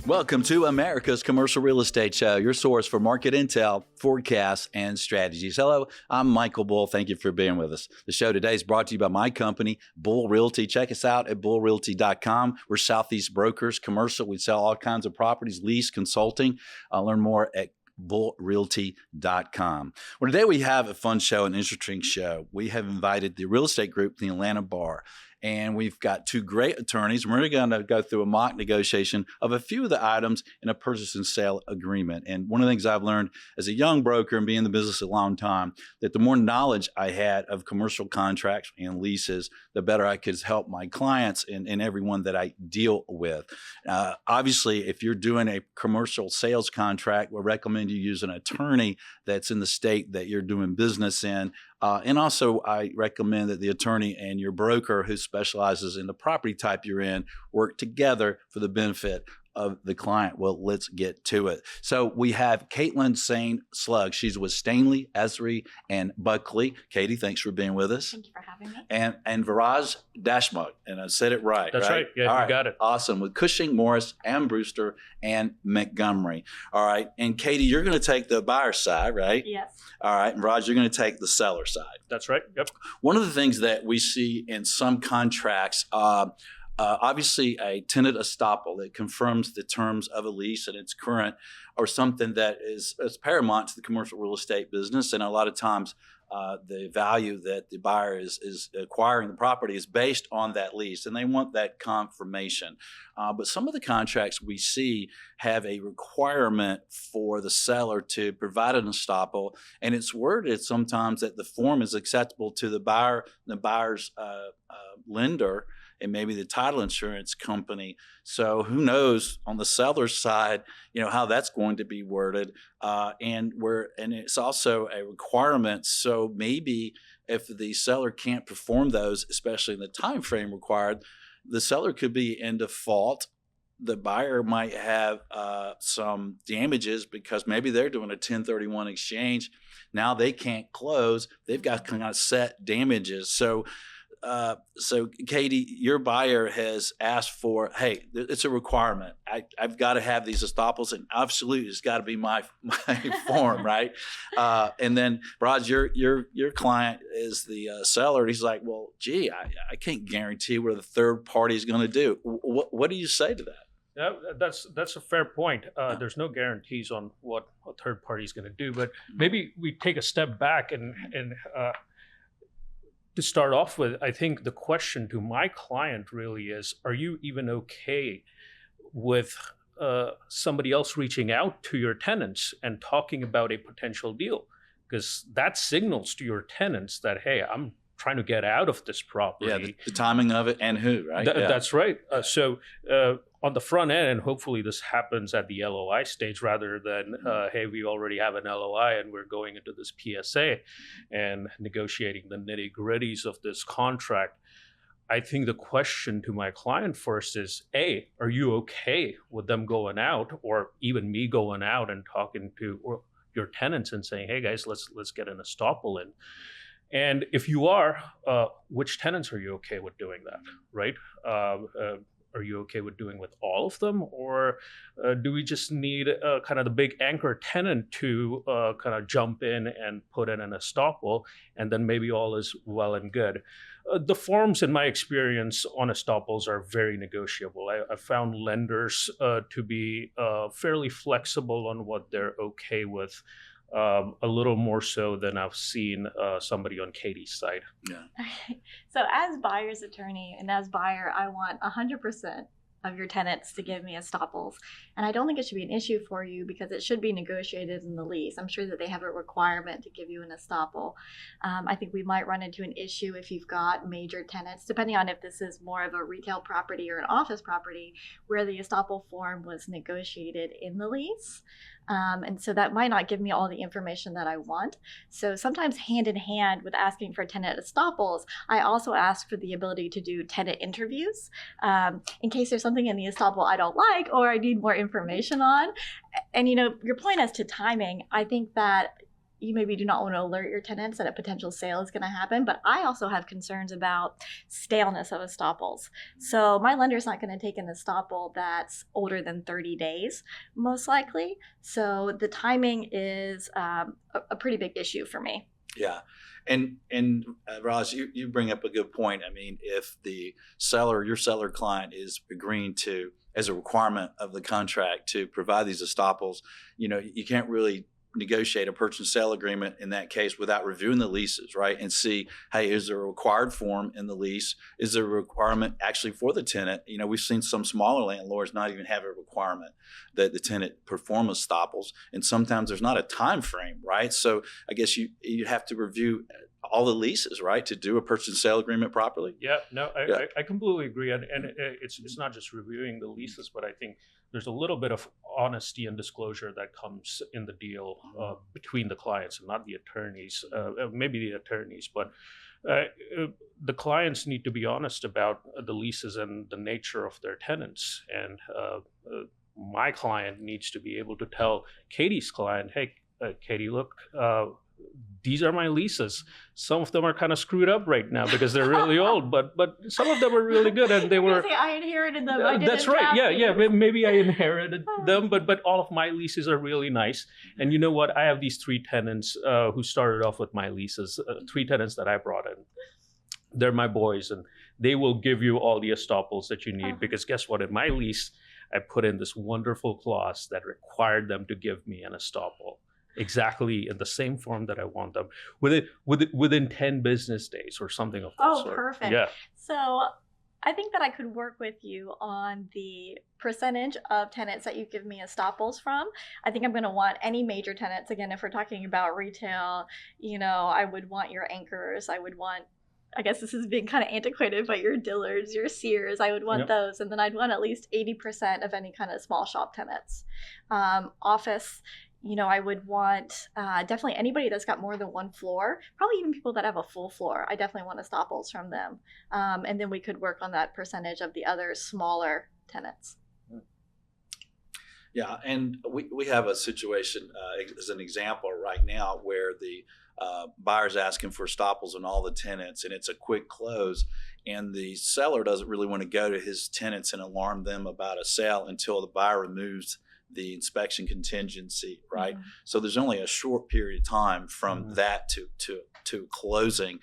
Welcome to America's Commercial Real Estate Show, your source for market intel, forecasts, and strategies. Hello, I'm Michael Bull. Thank you for being with us. The show today is brought to you by my company, Bull Realty. Check us out at bullrealty.com. We're Southeast brokers, commercial. We sell all kinds of properties, lease, consulting. Learn more at bullrealty.com. Well, today we have a fun show, an interesting show. We have invited the real estate group, the Atlanta Bar. And we've got two great attorneys. We're going to go through a mock negotiation of a few of the items in a purchase and sale agreement. And one of the things I've learned as a young broker and being in the business a long time, that the more knowledge I had of commercial contracts and leases, the better I could help my clients and everyone that I deal with. Obviously, if you're doing a commercial sales contract, we recommend you use an attorney that's in the state that you're doing business in. And also, I recommend that the attorney and your broker who specializes in the property type you're in work together for the benefit of the client. Well, let's get to it. So we have Kaitlyn Sayne-Slugg. She's with Stanley, Esrey, and Buckley. Katie, thanks for being with us. Thank you for having me. And Viraj, Deshmukh, and I said it right. That's right. Yeah, all you got it. Awesome. With Cushing, Morris, Armbruster, and Montgomery. All right. And Katie, you're going to take the buyer side, right? Yes. All right. And Viraj, you're going to take the seller side. That's right. Yep. One of the things that we see in some contracts, obviously a tenant estoppel that confirms the terms of a lease and its current, or something that is paramount to the commercial real estate business. And a lot of times the value that the buyer is acquiring the property is based on that lease, and they want that confirmation. But some of the contracts we see have a requirement for the seller to provide an estoppel, and it's worded sometimes that the form is acceptable to the buyer's lender, and maybe the title insurance company. So who knows on the seller's side, how that's going to be worded. And it's also a requirement. So maybe if the seller can't perform those, especially in the time frame required, the seller could be in default. The buyer might have some damages because maybe they're doing a 1031 exchange. Now they can't close. They've got kind of set damages. So Katie, your buyer has asked for, hey, it's a requirement. I've got to have these estoppels, and absolutely it's got to be my form, right? And then, Viraj, your client is the seller. And he's like, well, gee, I can't guarantee what the third party is going to do. What do you say to that? Yeah, that's a fair point. There's no guarantees on what a third party is going to do, but maybe we take a step back and to start off with, I think the question to my client really is, are you even okay with somebody else reaching out to your tenants and talking about a potential deal? Because that signals to your tenants that, hey, I'm trying to get out of this property. Yeah, the timing of it and who, right? That's right. So on the front end, and hopefully this happens at the LOI stage rather than, hey, we already have an LOI and we're going into this PSA and negotiating the nitty-gritties of this contract. I think the question to my client first is, A, are you okay with them going out, or even me going out and talking to your tenants and saying, hey guys, let's get an estoppel in? And if you are, which tenants are you okay with doing that, right? Are you okay with doing with all of them? Or do we just need kind of the big anchor tenant to kind of jump in and put in an estoppel, and then maybe all is well and good? The forms, in my experience, on estoppels are very negotiable. I found lenders to be fairly flexible on what they're okay with. A little more so than I've seen somebody on Katie's side. Yeah. So as buyer's attorney and as buyer, I want 100% of your tenants to give me estoppels. And I don't think it should be an issue for you because it should be negotiated in the lease. I'm sure that they have a requirement to give you an estoppel. I think we might run into an issue if you've got major tenants, depending on if this is more of a retail property or an office property, where the estoppel form was negotiated in the lease. And so that might not give me all the information that I want. So sometimes hand in hand with asking for tenant estoppels, I also ask for the ability to do tenant interviews in case there's something in the estoppel I don't like or I need more information on. And, your point as to timing, I think that you maybe do not want to alert your tenants that a potential sale is going to happen. But I also have concerns about staleness of estoppels. So my lender's not going to take an estoppel that's older than 30 days, most likely. So the timing is a pretty big issue for me. Yeah. And Raj, you bring up a good point. I mean, if the seller, your seller client, is agreeing to, as a requirement of the contract, to provide these estoppels, you can't really negotiate a purchase and sale agreement in that case without reviewing the leases, right? And see, hey, is there a required form in the lease? Is there a requirement actually for the tenant? We've seen some smaller landlords not even have a requirement that the tenant perform estoppels, and sometimes there's not a time frame, right? So I guess you have to review all the leases, right, to do a purchase and sale agreement properly. Yeah, no, I completely agree, and it's not just reviewing the leases, but I think there's a little bit of honesty and disclosure that comes in the deal between the clients and not the attorneys, maybe the attorneys, but the clients need to be honest about the leases and the nature of their tenants. And my client needs to be able to tell Katie's client, hey, Katie, look, these are my leases. Some of them are kind of screwed up right now because they're really old, but some of them are really good, and they were. I inherited them. That's right. Yeah. Maybe I inherited them, but all of my leases are really nice. And you know what? I have these 3 tenants who started off with my leases. 3 tenants that I brought in. They're my boys, and they will give you all the estoppels that you need, because guess what? In my lease, I put in this wonderful clause that required them to give me an estoppel. Exactly in the same form that I want them, within 10 business days or something of that sort. Oh, perfect. Yeah. So I think that I could work with you on the percentage of tenants that you give me estoppels from. I think I'm going to want any major tenants. Again, if we're talking about retail, I would want your anchors. I would want, I guess this is being kind of antiquated, but your Dillards, your Sears, I would want those. And then I'd want at least 80% of any kind of small shop tenants. Office, I would want definitely anybody that's got more than 1 floor, probably even people that have a full floor. I definitely want estoppels from them. And then we could work on that percentage of the other smaller tenants. Yeah, and we have a situation as an example right now where the buyer's asking for estoppels on all the tenants, and it's a quick close, and the seller doesn't really want to go to his tenants and alarm them about a sale until the buyer removes the inspection contingency, right? Mm-hmm. So there's only a short period of time from that to closing.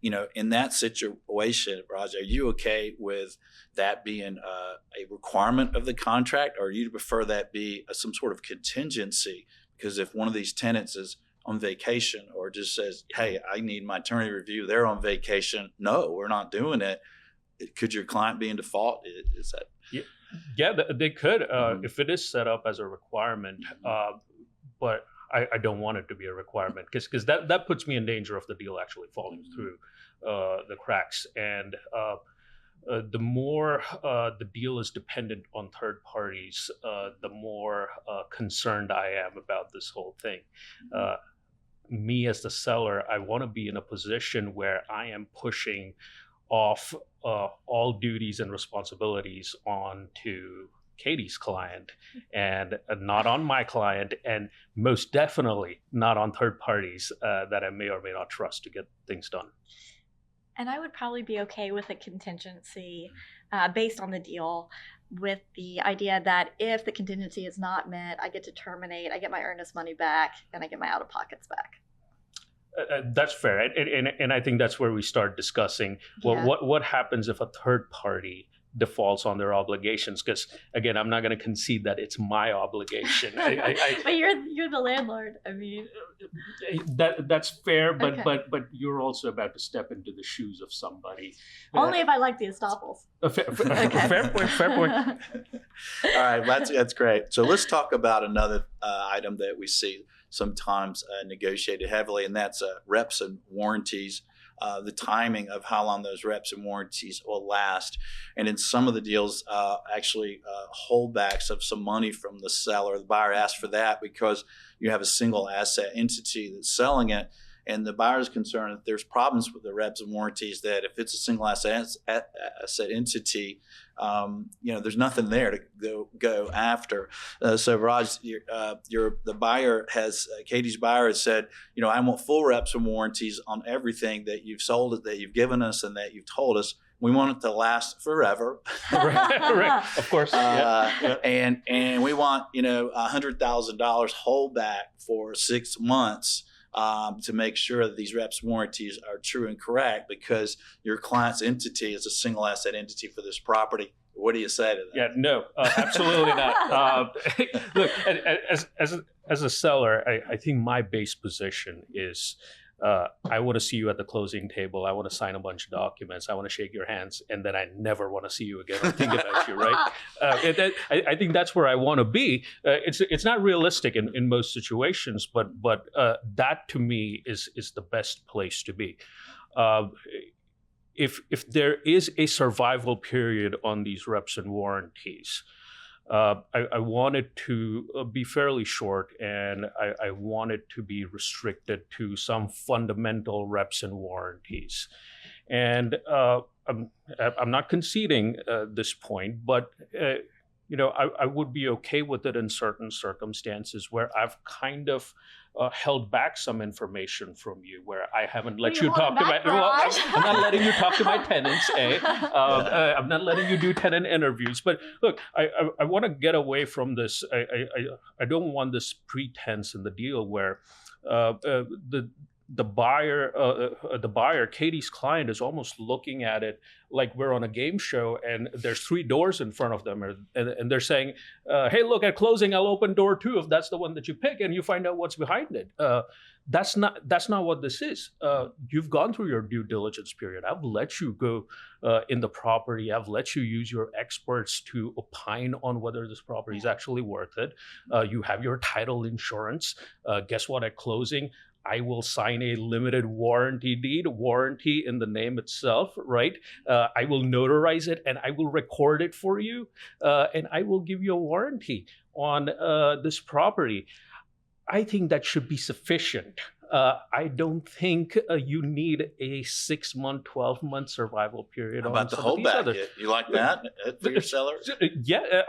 In that situation, Raj, are you okay with that being a requirement of the contract, or do you prefer that be some sort of contingency? Because if one of these tenants is on vacation or just says, hey, I need my attorney review, they're on vacation, no, we're not doing it, could your client be in default? Is that... Yeah, they could if it is set up as a requirement, but I don't want it to be a requirement because that puts me in danger of the deal actually falling through the cracks. And the more the deal is dependent on third parties, the more concerned I am about this whole thing. Me as the seller, I want to be in a position where I am pushing off all duties and responsibilities onto Katie's client and not on my client, and most definitely not on third parties that I may or may not trust to get things done. And I would probably be okay with a contingency based on the deal, with the idea that if the contingency is not met, I get to terminate, I get my earnest money back, and I get my out-of-pockets back. That's fair, and I think that's where we start discussing what happens if a third party defaults on their obligations. Because again, I'm not going to concede that it's my obligation. But you're the landlord. I mean, that's fair, but but you're also about to step into the shoes of somebody. Only if I like the estoppels. Fair point. Fair point. All right, that's great. So let's talk about another item that we see sometimes negotiated heavily, and that's reps and warranties. The timing of how long those reps and warranties will last. And in some of the deals, actually holdbacks of some money from the seller. The buyer asks for that because you have a single asset entity that's selling it. and the buyer is concerned that there's problems with the reps and warranties, that if it's a single asset entity, there's nothing there to go after. So Viraj, the buyer has, Katie's buyer has said, I want full reps and warranties on everything that you've sold, that you've given us, and that you've told us. We want it to last forever. right. Of course. And we want, $100,000 holdback for 6 months to make sure that these reps warranties are true and correct, because your client's entity is a single asset entity for this property. What do you say to that? Yeah, no, absolutely not. Look, as a seller, I think my base position is, I want to see you at the closing table. I want to sign a bunch of documents. I want to shake your hands, and then I never want to see you again or think about you, right? I think that's where I want to be. It's not realistic in most situations, but that to me is the best place to be. If there is a survival period on these reps and warranties, I want it to be fairly short, and I want it to be restricted to some fundamental reps and warranties. And I'm not conceding this point, but I would be okay with it in certain circumstances where I've kind of held back some information from you, where I haven't let you talk to my. Well, I'm not letting you talk to my tenants. I'm not letting you do tenant interviews. But look, I want to get away from this. I don't want this pretense in the deal where the buyer, Katie's client, is almost looking at it like we're on a game show and there's 3 doors in front of them, and they're saying, hey, look, at closing, I'll open door 2 if that's the one that you pick, and you find out what's behind it. That's not what this is. You've gone through your due diligence period. I've let you go in the property. I've let you use your experts to opine on whether this property is actually worth it. You have your title insurance. Guess what? At closing, I will sign a limited warranty deed, warranty in the name itself, right? I will notarize it and I will record it for you, and I will give you a warranty on this property. I think that should be sufficient. I don't think you need a 6-month, 12-month survival period. How about the holdback? You like that for your sellers? Yeah,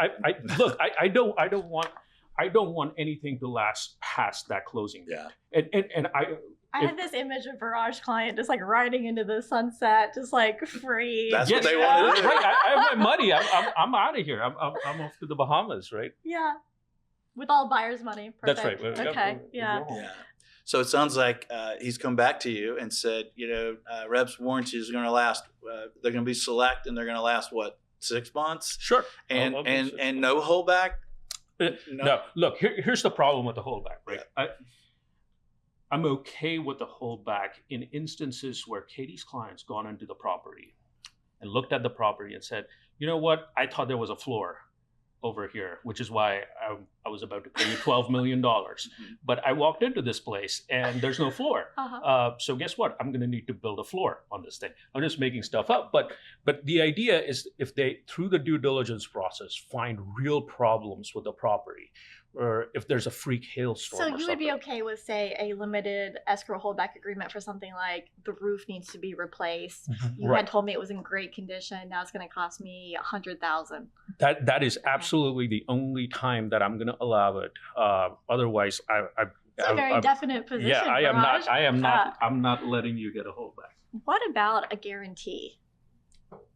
I don't want anything to last past that closing. Yeah. And I had this image of Viraj client just like riding into the sunset, just like free. That's what they want to do. Right. I have my money. I'm out of here. I'm off to the Bahamas, right? Yeah. With all buyers' money. Perfect. That's right. Okay. Yeah. So it sounds like he's come back to you and said, reps warranties are going to last. They're going to be select, and they're going to last 6 months? Sure. And no holdback. No. Look, here's the problem with the holdback, right? Yeah. I'm okay with the holdback in instances where Katie's client's gone into the property and looked at the property and said, you know what? I thought there was a floor over here, which is why I was about to pay you $12 million. But I walked into this place and there's no floor. So guess what? I'm going to need to build a floor on this thing. I'm just making stuff up. But the idea is, if they, through the due diligence process, find real problems with the property, or if there's a freak hailstorm. So you would be okay with, say, a limited escrow holdback agreement for something like the roof needs to be replaced. You had told me it was in great condition. Now it's going to cost me $100,000. That is absolutely the only time that I'm going to allow it. Otherwise, it's a very definite position. Yeah, I'm not letting you get a holdback. What about a guarantee?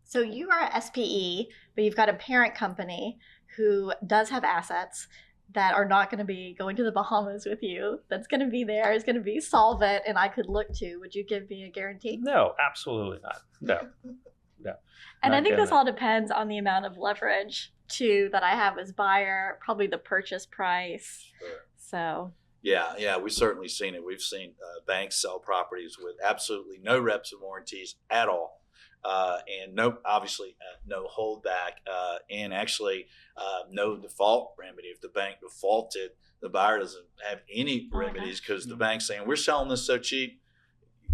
So you are a SPE, but you've got a parent company who does have assets that are not going to be going to the Bahamas with you, that's going to be there, is going to be solvent, and I could look to. Would you give me a guarantee? No, absolutely not. No. And I think this all depends on the amount of leverage, too, that I have as buyer, probably the purchase price. Sure. So. Yeah, we've certainly seen it. We've seen banks sell properties with absolutely no reps and warranties at all. And obviously no holdback, and actually no default remedy. If the bank defaulted, the buyer doesn't have any remedies, because the bank's saying, we're selling this so cheap,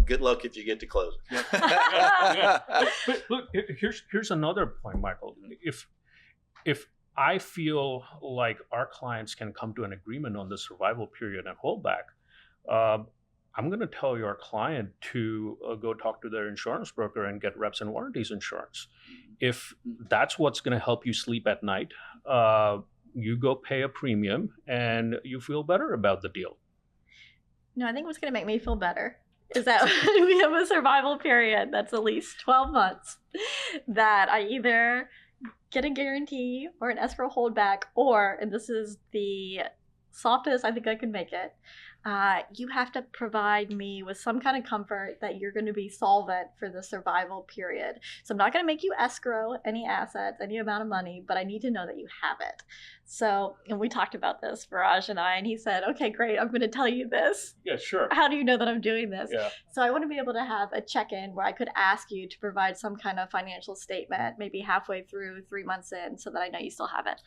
good luck if you get to close it. Yeah. But look, here's another point, Michael. If I feel like our clients can come to an agreement on the survival period and holdback, I'm going to tell your client to go talk to their insurance broker and get reps and warranties insurance. If that's what's going to help you sleep at night, you go pay a premium and you feel better about the deal. No, I think what's going to make me feel better is that we have a survival period that's at least 12 months that I either get a guarantee or an escrow holdback, or, and this is the softest I think I can make it, you have to provide me with some kind of comfort that you're going to be solvent for the survival period. So I'm not going to make you escrow any assets, any amount of money, but I need to know that you have it. So, and we talked about this, Viraj and I, and he said, okay, great, I'm going to tell you this. Yeah, sure. How do you know that I'm doing this? Yeah. So I want to be able to have a check-in where I could ask you to provide some kind of financial statement, maybe halfway through, 3 months in, so that I know you still have it.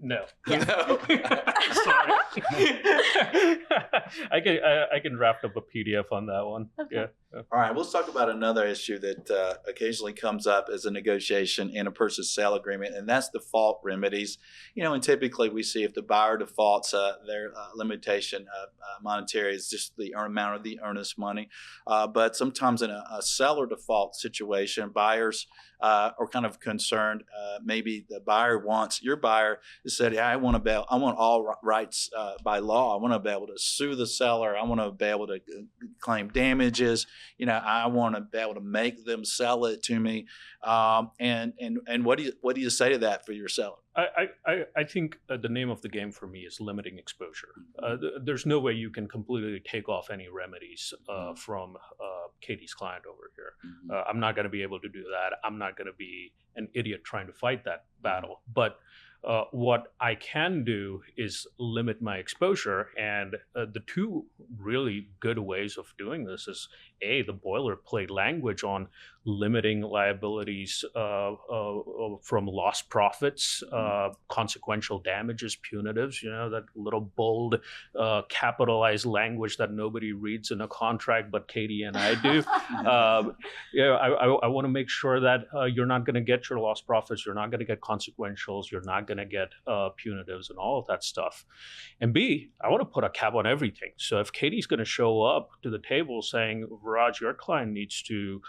No. Yeah. No. Sorry. I can draft up a PDF on that one. Okay. Yeah. All right, let's talk about another issue that occasionally comes up as a negotiation in a purchase sale agreement, and that's default remedies. And typically we see if the buyer defaults, their limitation monetary is just the amount of the earnest money. But sometimes in a seller default situation, buyers are kind of concerned. Maybe the buyer wants, your buyer has said, yeah, I want all rights by law. I want to be able to sue the seller. I want to be able to claim damages. I want to be able to make them sell it to me. And what do you say to that for your seller? I think the name of the game for me is limiting exposure. There's no way you can completely take off any remedies from Katie's client over here. I'm not going to be able to do that. I'm not going to be an idiot trying to fight that battle. But what I can do is limit my exposure. And the two really good ways of doing this is, A, the boilerplate language on limiting liabilities from lost profits, consequential damages, punitives, that little bold capitalized language that nobody reads in a contract, but Katie and I do. I want to make sure that you're not going to get your lost profits, you're not going to get consequentials, you're not going to get punitives and all of that stuff. And B, I want to put a cap on everything. So if Katie's going to show up to the table saying, Viraj, your client needs to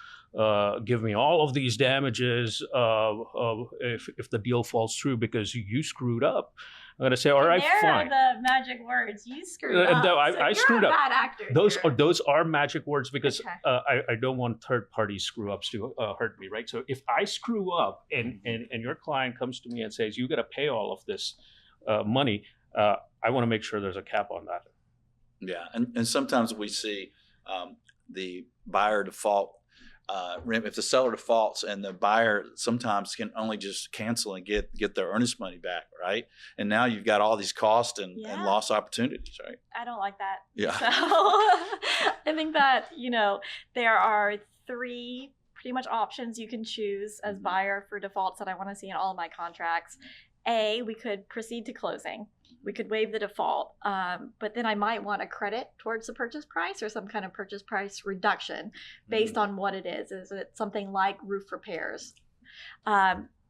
give me all of these damages if the deal falls through because you screwed up, I'm going to say, all right, fine. There are the magic words. You screwed up. I screwed up. Bad actor. Those are magic words because Okay. I don't want third-party screw-ups to hurt me, right? So if I screw up and your client comes to me and says, you got to pay all of this money, I want to make sure there's a cap on that. Yeah, and sometimes we see the buyer default. If the seller defaults and the buyer sometimes can only just cancel and get their earnest money back, right? And now you've got all these costs and lost opportunities, right? I don't like that. Yeah. So I think that, there are 3 pretty much options you can choose as buyer for defaults that I want to see in all of my contracts. A, we could proceed to closing. We could waive the default, but then I might want a credit towards the purchase price or some kind of purchase price reduction based on what it is. Is it something like roof repairs?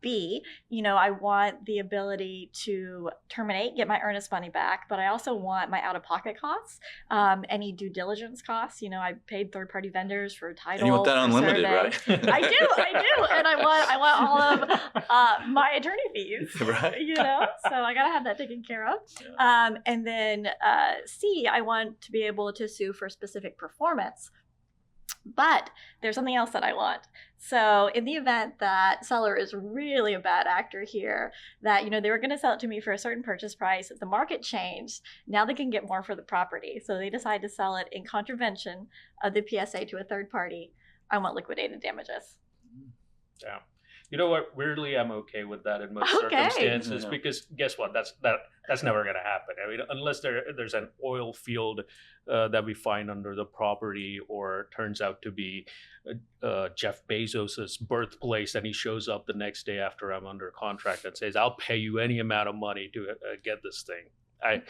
B, I want the ability to terminate, get my earnest money back, but I also want my out-of-pocket costs, any due diligence costs. I paid third-party vendors for title. And you want that unlimited, survey. right? I do, and I want all of my attorney fees. Right. So I gotta have that taken care of. Yeah. And then C, I want to be able to sue for specific performance. But there's something else that I want. So in the event that seller is really a bad actor here, that, they were going to sell it to me for a certain purchase price, the market changed, now they can get more for the property. So they decide to sell it in contravention of the PSA to a third party. I want liquidated damages. Yeah. You know what? Weirdly, I'm okay with that in most Okay. circumstances because guess what? That's never going to happen. I mean, unless there's an oil field that we find under the property, or turns out to be Jeff Bezos's birthplace, and he shows up the next day after I'm under contract and says, "I'll pay you any amount of money to get this thing."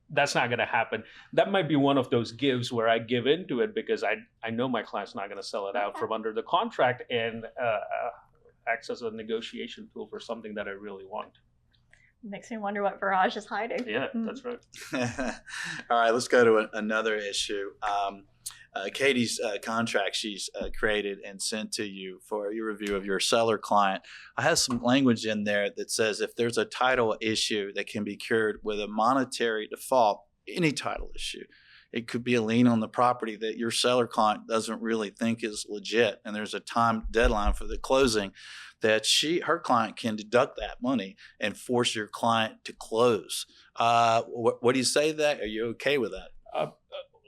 That's not going to happen. That might be one of those gives where I give into it because I know my client's not going to sell it out from under the contract and acts as a negotiation tool for something that I really want. Makes me wonder what Viraj is hiding. Yeah, that's right. All right, let's go to another issue. Katie's contract she's created and sent to you for your review of your seller client. I have some language in there that says if there's a title issue that can be cured with a monetary default, any title issue. It could be a lien on the property that your seller client doesn't really think is legit, and there's a time deadline for the closing that her client can deduct that money and force your client to close. What do you say to that? Are you okay with that?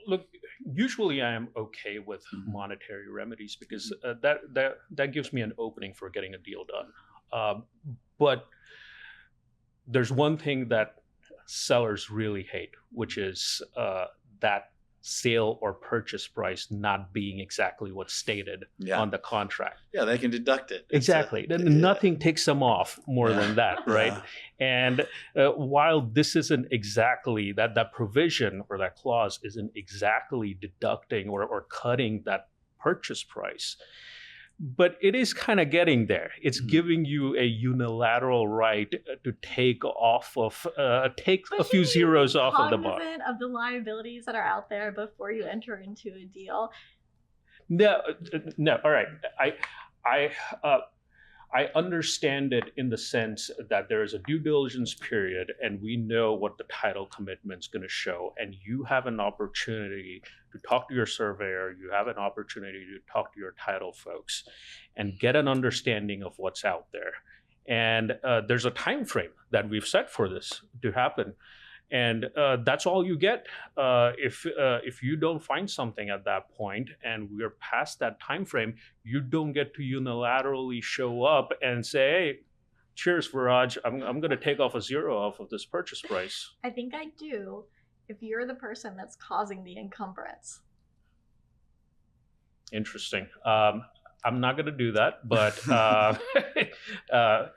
Look, usually I am okay with monetary remedies because that gives me an opening for getting a deal done. But there's one thing that sellers really hate, which is that sale or purchase price not being exactly what's stated on the contract. Yeah, they can deduct it. Exactly. Nothing takes them off more than that, right? And while this isn't exactly, that provision or that clause isn't exactly deducting or cutting that purchase price, but it is kind of getting there. It's giving you a unilateral right to take off of, take a few zeros off of the bar. Cognizant of the liabilities that are out there before you enter into a deal. No. All right. I understand it in the sense that there is a due diligence period and we know what the title commitment's going to show, and you have an opportunity to talk to your surveyor, you have an opportunity to talk to your title folks and get an understanding of what's out there. And there's a time frame that we've set for this to happen. And that's all you get. If you don't find something at that point and we're past that time frame, you don't get to unilaterally show up and say, hey, cheers, Viraj, I'm going to take off a zero off of this purchase price. I think I do if you're the person that's causing the encumbrance. Interesting. I'm not going to do that, but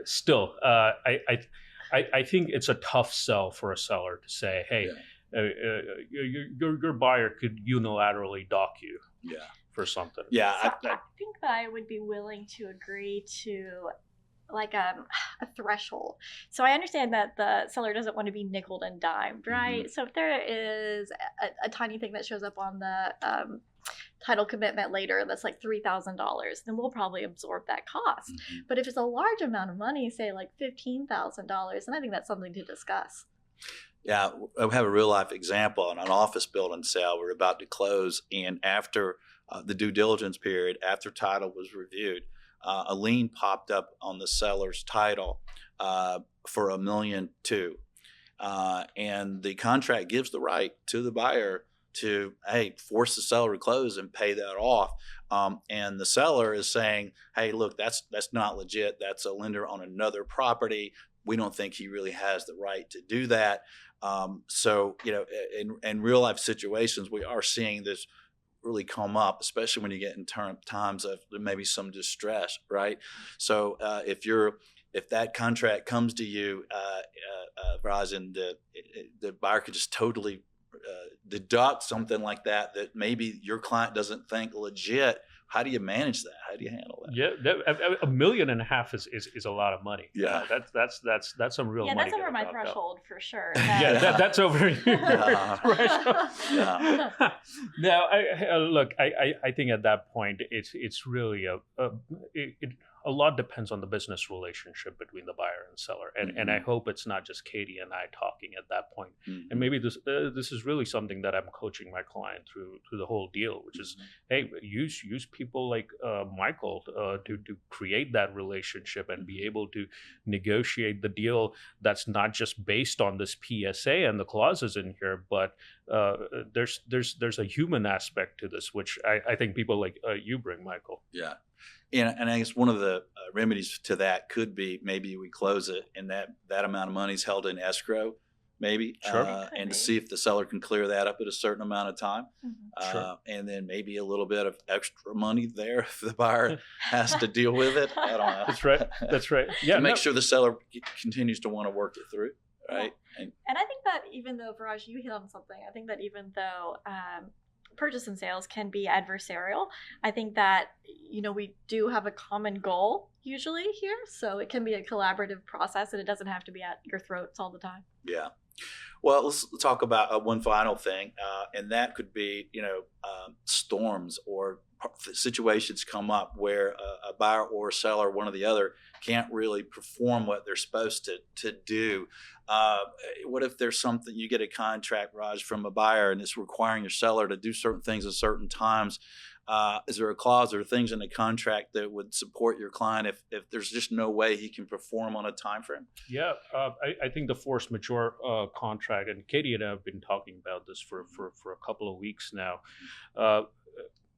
still, I think it's a tough sell for a seller to say, hey, your buyer could unilaterally dock you for something. Yeah, so I think that I would be willing to agree to like a threshold. So I understand that the seller doesn't want to be nickeled and dimed, right? So if there is a tiny thing that shows up on the title commitment later that's like $3,000, then we'll probably absorb that cost. But if it's a large amount of money, say like $15,000, then I think that's something to discuss. Yeah, I have a real life example on an office building sale. We're about to close, and after the due diligence period, after title was reviewed, a lien popped up on the seller's title for $1.2 million, and the contract gives the right to the buyer to, hey, force the seller to close and pay that off. And the seller is saying, hey, look, that's not legit. That's a lender on another property. We don't think he really has the right to do that. So, in real life situations, we are seeing this really come up, especially when you get in times of maybe some distress, right? So if that contract comes to you, Verizon, the buyer could just totally deduct something like that maybe your client doesn't think legit. How do you manage that? How do you handle that? Yeah, $1.5 million is a lot now. Yeah, that's some real money. Yeah, that's over my threshold for sure. That's over your threshold. Now, I think at that point it's really a lot depends on the business relationship between the buyer and seller, and I hope it's not just Katie and I talking at that point. And maybe this is really something that I'm coaching my client through the whole deal, which is, hey, use people like Michael to create that relationship and be able to negotiate the deal that's not just based on this PSA and the clauses in here, but there's a human aspect to this, which I think people like you bring, Michael. Yeah. And I guess one of the remedies to that could be maybe we close it and that amount of money is held in escrow, maybe, and to see if the seller can clear that up at a certain amount of time. And then maybe a little bit of extra money there if the buyer has to deal with it. I don't know. That's right. Yeah. To make sure the seller continues to want to work it through, right? Yeah. And I think that even though, Viraj, you hit on something, I think that even though purchase and sales can be adversarial, I think that, we do have a common goal usually here. So it can be a collaborative process, and it doesn't have to be at your throats all the time. Yeah. Well, let's talk about one final thing, and that could be, storms or situations come up where a buyer or a seller, one or the other, can't really perform what they're supposed to do. What if there's something, you get a contract, Raj, from a buyer and it's requiring your seller to do certain things at certain times? Is there a clause or things in the contract that would support your client if there's just no way he can perform on a time frame? Yeah, I think the force majeure contract, and Katie and I have been talking about this for a couple of weeks now.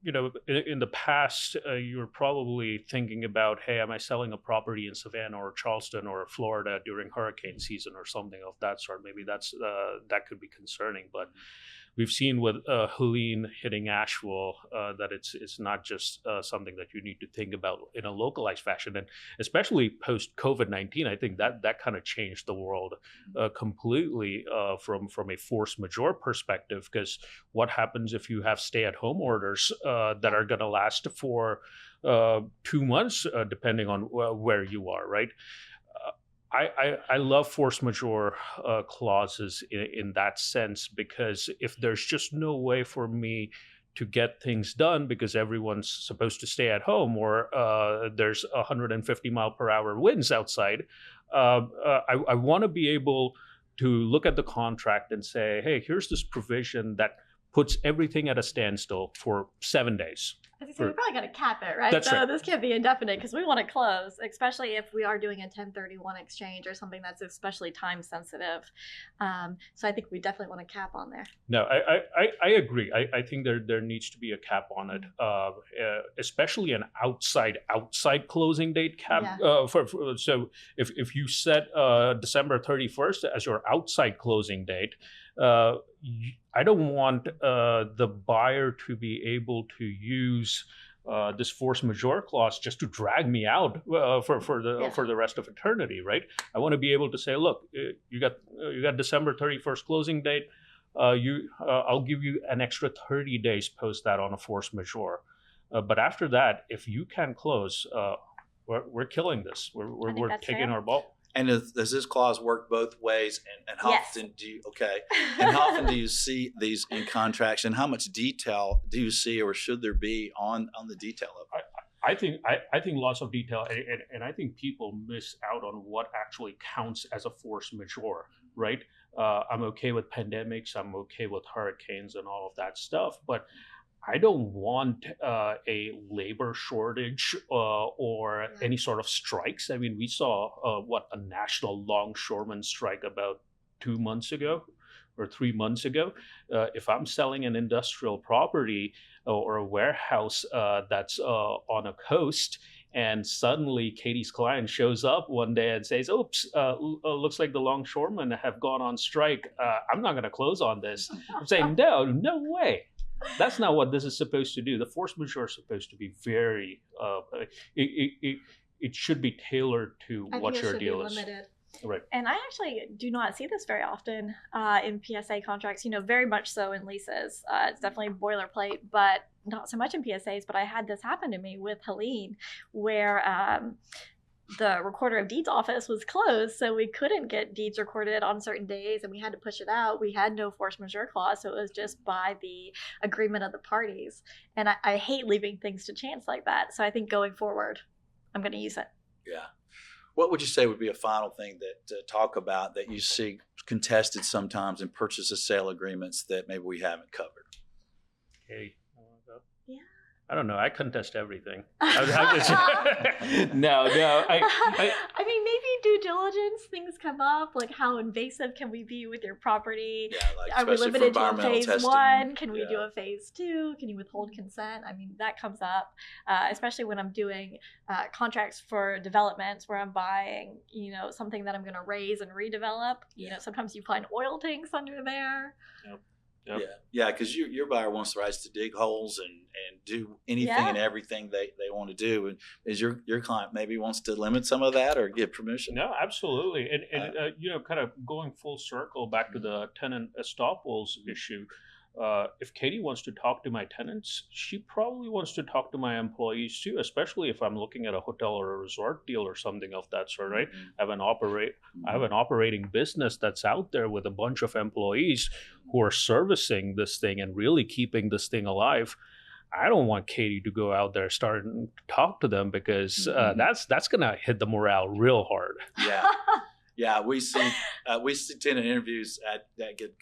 In the past, you were probably thinking about, hey, am I selling a property in Savannah or Charleston or Florida during hurricane season or something of that sort? Maybe that could be concerning, but we've seen with Helene hitting Asheville that it's not just something that you need to think about in a localized fashion, and especially post COVID-19, I think that kind of changed the world completely from a force majeure perspective. Because what happens if you have stay-at-home orders that are going to last for 2 months, depending on where you are, right? I love force majeure clauses in that sense, because if there's just no way for me to get things done because everyone's supposed to stay at home, or there's 150 mile per hour winds outside, I want to be able to look at the contract and say, hey, here's this provision that puts everything at a standstill for 7 days. So you're probably going to cap it, right? That's so right. This can't be indefinite because we want to close, especially if we are doing a 1031 exchange or something that's especially time sensitive. So I think we definitely want to cap on there. No, I agree. I think there needs to be a cap on it, especially an outside closing date cap. Yeah. So if you set December 31st as your outside closing date, I don't want the buyer to be able to use this force majeure clause just to drag me out for the rest of eternity, right? I want to be able to say, look, you got December 31st closing date. I'll give you an extra 30 days post that on a force majeure. But after that, if you can close, we're killing this. We're taking our ball. And does this clause work both ways? And how Yes. often do you And how often do you see these in contracts? And how much detail do you see, or should there be on the detail of it? I think lots of detail, and I think people miss out on what actually counts as a force majeure, right? I'm okay with pandemics, I'm okay with hurricanes and all of that stuff, but I don't want a labor shortage or any sort of strikes. I mean, we saw a national longshoreman strike about 2 months ago or 3 months ago. If I'm selling an industrial property or a warehouse that's on a coast, and suddenly Katie's client shows up one day and says, oops, looks like the longshoremen have gone on strike. I'm not going to close on this. I'm saying, no way. That's not what this is supposed to do. The force majeure is supposed to be very, it should be tailored to what your deal is. Right. And I actually do not see this very often in PSA contracts, very much so in leases. It's definitely boilerplate, but not so much in PSAs. But I had this happen to me with Helene, where the recorder of deeds office was closed, so we couldn't get deeds recorded on certain days, and we had to push it out. We had no force majeure clause, so it was just by the agreement of the parties. And I hate leaving things to chance like that. So I think going forward, I'm going to use it. Yeah. What would you say would be a final thing to talk about that you see contested sometimes in purchase and sale agreements that maybe we haven't covered? Okay. Yeah. I don't know. I contest everything. No. I mean, maybe due diligence, things come up, like how invasive can we be with your property? Yeah, like Are we especially limited for to a environmental phase testing. 1? Can we Yeah. do a phase 2? Can you withhold consent? I mean, that comes up, especially when I'm doing contracts for developments where I'm buying, something that I'm going to raise and redevelop. Sometimes you find oil tanks under there. Yep. Yeah, because your buyer wants the rights to dig holes and do anything and everything they want to do. And is your client maybe wants to limit some of that or give permission? No, absolutely. And kind of going full circle back to the tenant estoppels issue, if Katie wants to talk to my tenants, she probably wants to talk to my employees too, especially if I'm looking at a hotel or a resort deal or something of that sort, right? I have an operating business that's out there with a bunch of employees who are servicing this thing and really keeping this thing alive. I don't want Katie to go out there starting to talk to them, because that's gonna hit the morale real hard. Yeah, we see tenant interviews that get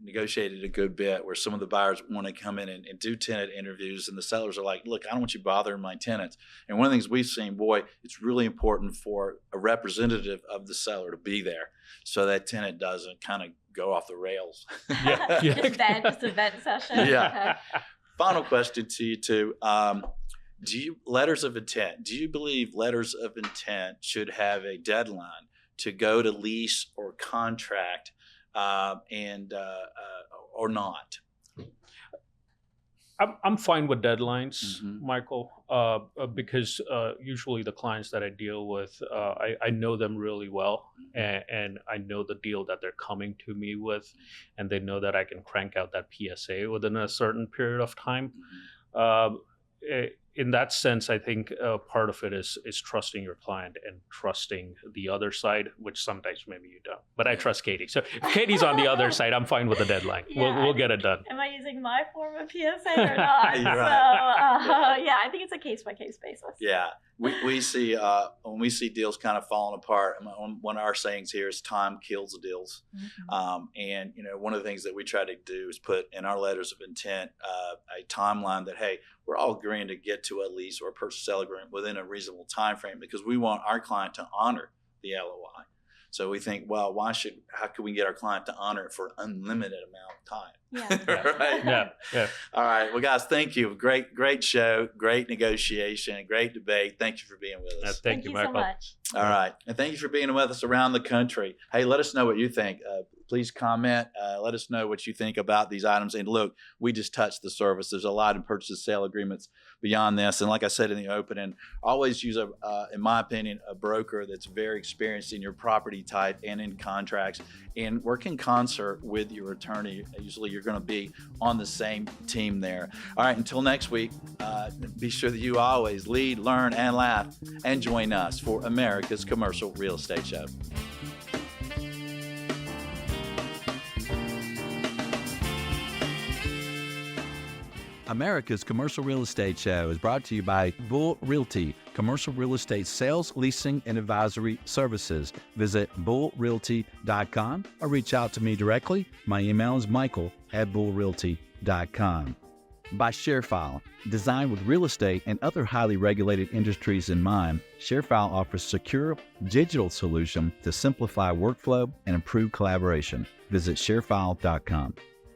negotiated a good bit, where some of the buyers want to come in and do tenant interviews, and the sellers are like, look, I don't want you bothering my tenants. And one of the things we've seen, boy, it's really important for a representative of the seller to be there, so that tenant doesn't kind of go off the rails. Just a vent session. Yeah. Final question to you two. Letters of intent, do you believe letters of intent should have a deadline to go to lease or contract, or not? I'm fine with deadlines, Michael, because usually the clients that I deal with, I know them really well, and I know the deal that they're coming to me with, and they know that I can crank out that PSA within a certain period of time. In that sense, I think part of it is trusting your client and trusting the other side, which sometimes maybe you don't. But I trust Katie. So if Katie's on the other side, I'm fine with the deadline. We'll get it done. Am I using my form of PSA or not? You're right. So I think it's a case-by-case basis. Yeah. We see when we see deals kind of falling apart, one of our sayings here is time kills the deals. And one of the things that we try to do is put in our letters of intent a timeline that, hey, we're all agreeing to get to a lease or a purchase sale agreement within a reasonable time frame, because we want our client to honor the LOI. So we think, well, how can we get our client to honor it for an unlimited amount of time? Right? Yeah. All right. Well, guys, thank you. Great show, great negotiation, great debate. Thank you for being with us. Thank you, Michael. So much. All right. And thank you for being with us around the country. Hey, let us know what you think. Please comment. Let us know what you think about these items. And look, we just touched the surface. There's a lot in purchase and sale agreements beyond this. And like I said in the opening, always use, in my opinion, a broker that's very experienced in your property type and in contracts, and work in concert with your attorney. Usually you're going to be on the same team there. All right. Until next week, be sure that you always lead, learn, and laugh, and join us for America's Commercial Real Estate Show. America's Commercial Real Estate Show is brought to you by Bull Realty, commercial real estate sales, leasing, and advisory services. Visit bullrealty.com or reach out to me directly. My email is michael@bullrealty.com. By ShareFile, designed with real estate and other highly regulated industries in mind, ShareFile offers secure digital solution to simplify workflow and improve collaboration. Visit sharefile.com.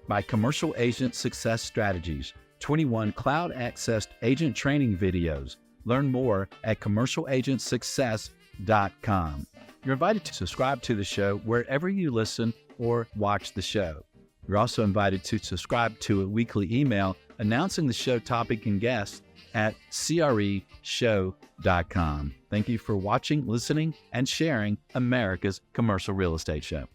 By Commercial Agent Success Strategies, 21 cloud-accessed agent training videos. Learn more at commercialagentsuccess.com. You're invited to subscribe to the show wherever you listen or watch the show. You're also invited to subscribe to a weekly email announcing the show topic and guests at creshow.com. Thank you for watching, listening, and sharing America's Commercial Real Estate Show.